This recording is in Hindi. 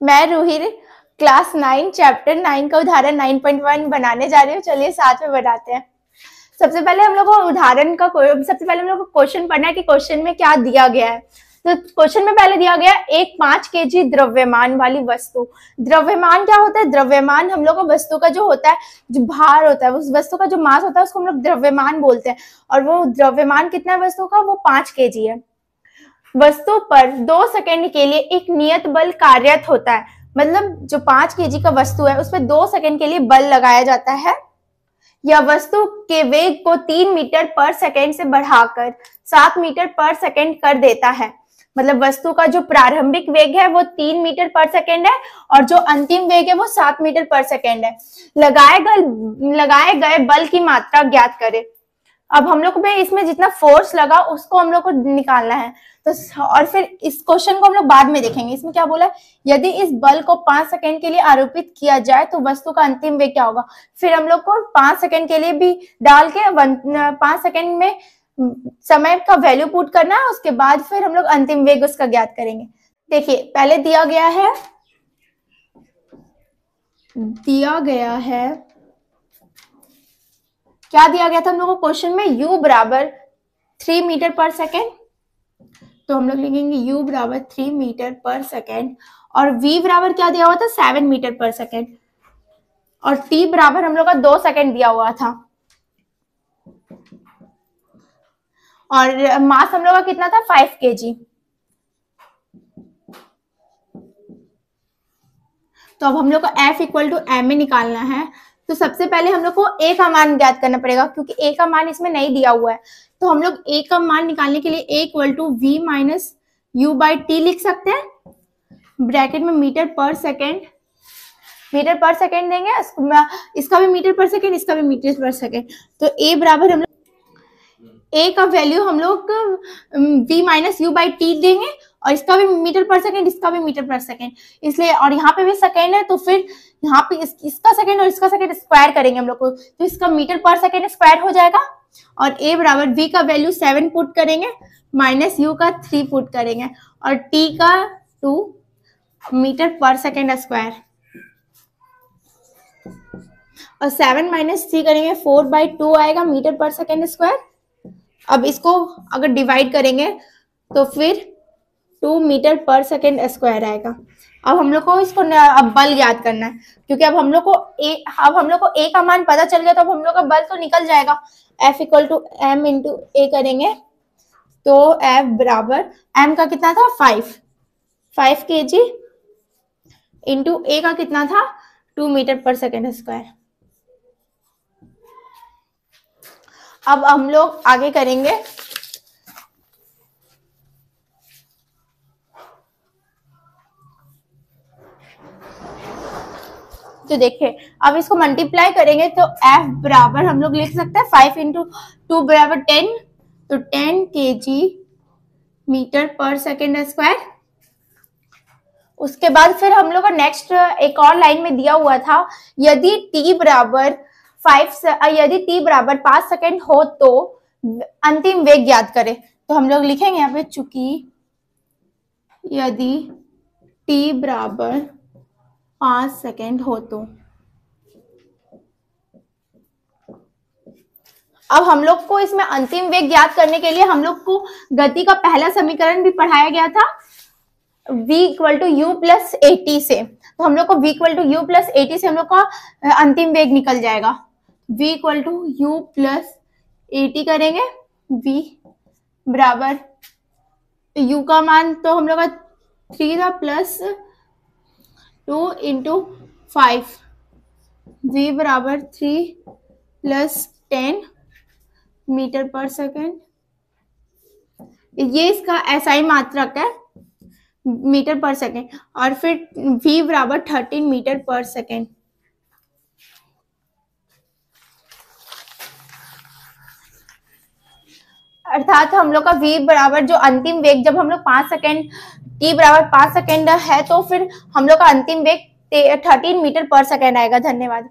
मैं रूही क्लास 9 चैप्टर 9 का उदाहरण 9.1 बनाने जा रही हूँ। चलिए साथ में बनाते हैं। सबसे पहले हम लोग को उदाहरण का सबसे पहले हम लोग को क्वेश्चन पढ़ना है कि क्वेश्चन में क्या दिया गया है। तो क्वेश्चन में पहले दिया गया एक 5 केजी द्रव्यमान वाली वस्तु। द्रव्यमान क्या होता है? द्रव्यमान हम लोग को वस्तु का जो होता है, जो भार होता है, उस वस्तु का जो मास होता है उसको हम लोग द्रव्यमान बोलते हैं। और वो द्रव्यमान कितना है वस्तु का? वो 5 केजी है। वस्तु पर 2 सेकंड के लिए एक नियत बल कार्यरत होता है। मतलब जो 5 केजी का वस्तु है उस पर 2 सेकंड के लिए बल लगाया जाता है। यह वस्तु के वेग को 3 मीटर पर सेकंड से बढ़ाकर 7 मीटर पर सेकंड कर देता है। मतलब वस्तु का जो प्रारंभिक वेग है वो 3 मीटर पर सेकंड है और जो अंतिम वेग है वो 7 मीटर पर सेकंड है। लगाए गए बल की मात्रा ज्ञात करें। अब हम लोग में इसमें जितना फोर्स लगा उसको हम लोग को निकालना है। तो और फिर इस क्वेश्चन को हम लोग बाद में देखेंगे। इसमें क्या बोला है? यदि इस बल को 5 सेकंड के लिए आरोपित किया जाए तो वस्तु का अंतिम वेग क्या होगा। फिर हम लोग को 5 सेकंड के लिए भी डाल के 5 सेकंड में समय का वैल्यू पुट करना है। उसके बाद फिर हम लोग अंतिम वेग उसका ज्ञात करेंगे। देखिए पहले दिया गया है क्या दिया गया था हम लोग को क्वेश्चन में? u बराबर 3 मीटर पर सेकेंड। तो हम लोग लिखेंगे u बराबर 3 मीटर पर सेकेंड और v बराबर क्या दिया हुआ था? 7 मीटर पर सेकेंड और t बराबर हम लोग का 2 सेकेंड दिया हुआ था। और मास हम लोग का कितना था? 5 केजी। तो अब हम लोग को F इक्वल टू एम में निकालना है। तो सबसे पहले हम लोग को A का मान ज्ञात करना पड़ेगा क्योंकि A का मान इसमें नहीं दिया हुआ है। तो हम लोग A का मान निकालने के लिए A equal to V minus U by T लिख सकते हैं। ब्रैकेट में मीटर पर सेकेंड देंगे, इसका भी मीटर पर सेकेंड, इसका भी मीटर पर सेकेंड। तो A बराबर हम लोग A का वैल्यू हम लोग V minus U by T देंगे और इसका भी मीटर पर सेकेंड, इसका भी मीटर पर सेकेंड, इसलिए और यहाँ पे भी सेकेंड है तो फिर यहाँ पे इसका सेकेंड और इसका सेकेंड स्क्वायर करेंगे हम लोग को, तो इसका मीटर पर सेकेंड स्क्वायर हो जाएगा। और A बराबर V का वैल्यू 7 पुट करेंगे माइनस U का 3 पुट करेंगे और T का 2 मीटर पर सेकेंड स्क्वायर और 7 माइनस 3 करेंगे 4/2 आएगा मीटर पर सेकेंड स्क्वायर। अब इसको अगर डिवाइड करेंगे तो फिर 2 मीटर पर सेकेंड स्क्वायर आएगा। अब हम लोग को इसको अब बल याद करना है क्योंकि अब हम लोग को A का मान पता चल गया तो अब हम लोग का बल तो निकल जाएगा। F equal to m into a करेंगे तो F बराबर m का कितना था? 5 केजी इंटू A का कितना था? 2 मीटर पर सेकेंड स्क्वायर। अब हम लोग आगे करेंगे। तो देखिए अब इसको मल्टीप्लाई करेंगे तो F बराबर हम लोग लिख सकते हैं 5 इंटू 2 बराबर 10, तो 10 केजी मीटर पर सेकेंड स्क्वायर। उसके बाद फिर हम लोग का नेक्स्ट एक और लाइन में दिया हुआ था यदि t बराबर 5 सेकेंड हो तो अंतिम वेग ज्ञात करें। तो हम लोग लिखेंगे यहाँ पे चूंकि यदि t बराबर 5 सेकेंड हो तो। अब हम लोग को इसमें अंतिम वेग ज्ञात करने के लिए हम लोग को गति का पहला समीकरण भी पढ़ाया गया था v equal to u plus at से। तो हम लोग को v equal to u plus at से हम लोग का अंतिम वेग निकल जाएगा। v equal to u plus at करेंगे, v बराबर u का मान तो हम लोग का 3 था प्लस 2 इंटू 5, v बराबर 3 प्लस 10 मीटर पर सेकेंड। ये इसका एसआई मात्रक है मीटर पर सेकेंड और फिर v बराबर 13 मीटर पर सेकेंड। अर्थात हम लोग का v बराबर जो अंतिम वेग जब हम लोग 5 सेकेंड t बराबर 5 सेकेंड है तो फिर हम लोग का अंतिम वेग 13 मीटर पर सेकेंड आएगा। धन्यवाद।